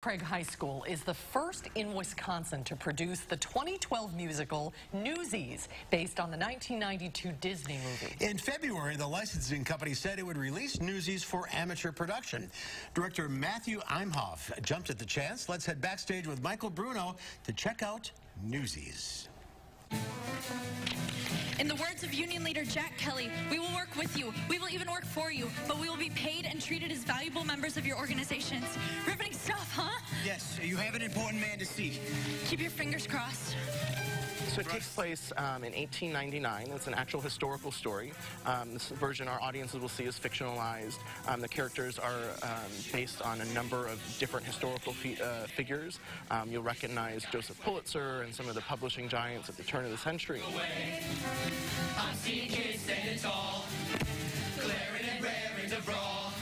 Craig High School is the first in Wisconsin to produce the 2012 musical Newsies, based on the 1992 Disney movie. In February, the licensing company said it would release Newsies for amateur production. Director Matthew Imhoff jumped at the chance. Let's head backstage with Bruno to check out Newsies. In the words of Union Leader Jack Kelly, we will work with you. We will even work for you, but we will be paid and treated as valuable members of your organizations. Riveting stuff, huh? Yes, you have an important man to see. Keep your fingers crossed. So it takes place in 1899. It's an actual historical story. This version our audiences will see is fictionalized. The characters are based on a number of different historical figures. You'll recognize Joseph Pulitzer and some of the publishing giants at the turn of the century. I'm seeing kids standing tall, glaring and raring to brawl.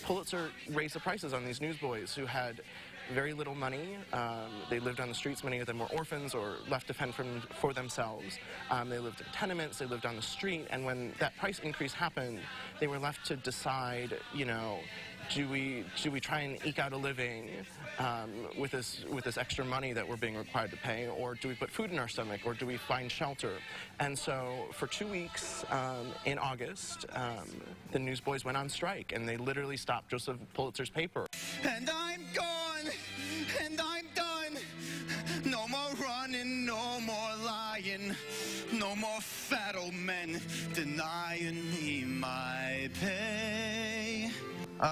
Pulitzer raised the prices on these newsboys who had very little money. They lived on the streets. Many of them were orphans or left to fend for themselves. They lived in tenements. They lived on the street. And when that price increase happened, they were left to decide, you know, do we try and eke out a living with this extra money that we're being required to pay, or do we put food in our stomach, or do we find shelter? And so for 2 weeks in August, the newsboys went on strike, and they literally stopped Joseph Pulitzer's paper. And I'm gone, and I'm done. No more running, no more lying, no more fat old men denying me my pay.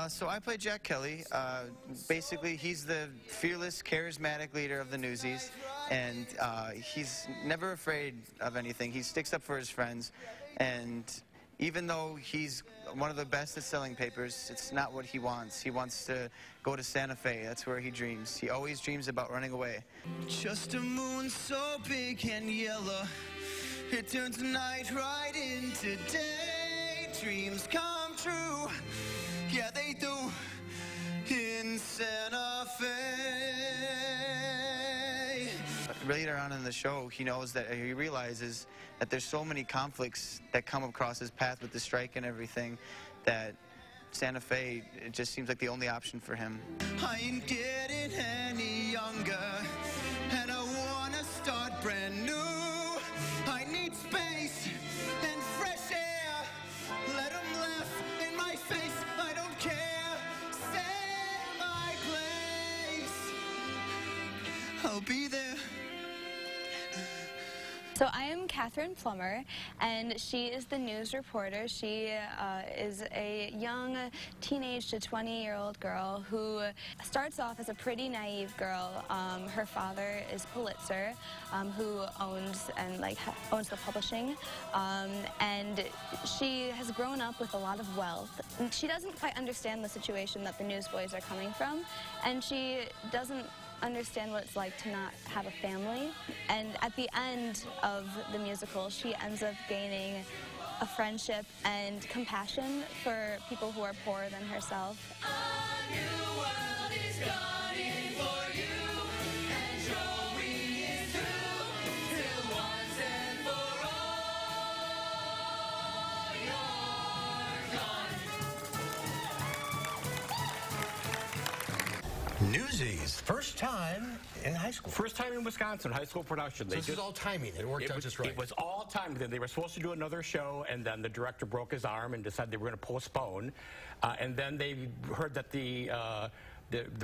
So I play Jack Kelly. Basically, he's the fearless, charismatic leader of the Newsies, and he's never afraid of anything. He sticks up for his friends, and even though he's one of the best at selling papers, it's not what he wants. He wants to go to Santa Fe. That's where he dreams. He always dreams about running away. Just a moon so big and yellow, it turns night right into day. Dreams come true. Yeah, they do, in Santa Fe. Later on in the show, he realizes that there's so many conflicts that come across his path with the strike and everything, that Santa Fe, it just seems like the only option for him. I ain't getting any younger, and I wanna start brand new. I need space and fresh air. Let them laugh in my face. I don't care. Stay in my place. I'll be there. So I am Catherine Plummer, and she is the news reporter. She is a young teenage to 20-year-old girl who starts off as a pretty naive girl. Her father is Pulitzer, who owns the publishing, and she has grown up with a lot of wealth. She doesn't quite understand the situation that the newsboys are coming from, and she doesn't understand what it's like to not have a family. And at the end of the musical, she ends up gaining a friendship and compassion for people who are poorer than herself. A new world is dawning for you, and showing is through, till once and for all you're gone. Newsies, first time in high school. First time in Wisconsin, high school production. So this is all timing. It worked out just right. It was all timed. They were supposed to do another show, and then the director broke his arm and decided they were going to postpone. And then they heard that the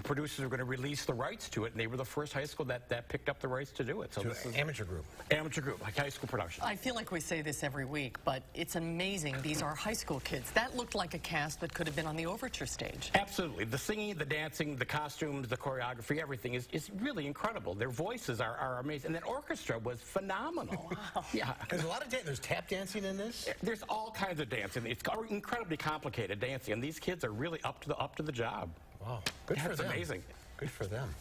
producers were going to release the rights to it, and they were the first high school that picked up the rights to do it. So this is amateur group. Amateur group, like high school production. I feel like we say this every week, but it's amazing. These are high school kids. That looked like a cast that could have been on the overture stage. Absolutely. The singing, the dancing, the costumes, the choreography, everything is really incredible. Their voices are amazing. And that orchestra was phenomenal. Wow. Yeah. There's a lot of there's tap dancing in this? There's all kinds of dancing. It's incredibly complicated dancing, and these kids are really up to the job. Wow, good for them. It's amazing. Good for them.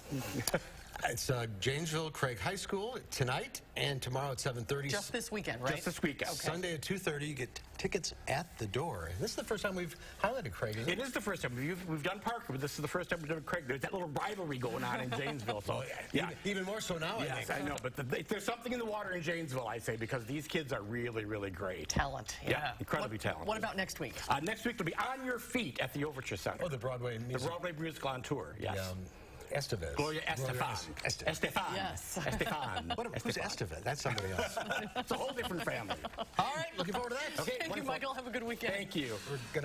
It's Janesville Craig High School tonight and tomorrow at 7:30. Just this weekend, right? Just this weekend. Okay. Sunday at 2:30. You get tickets at the door. And this is the first time we've highlighted Craig, isn't it? It is the first time. We've done Parker, but this is the first time we've done Craig. There's that little rivalry going on in Janesville. So, yeah. Even more so now, yes, I know. But there's something in the water in Janesville, I say, because these kids are really, really great. Talent. Yeah, incredibly talented. What about next week? Next week will be On Your Feet at the Overture Center. Oh, the Broadway musical. The Broadway musical on tour, yes. Estevez. Gloria Estefan. Estefan. Yes. Estefan. Who's Estevez? That's somebody else. It's a whole different family. All right, looking forward to that. Okay, Thank you, wonderful. Michael. Have a good weekend. Thank you. We're gonna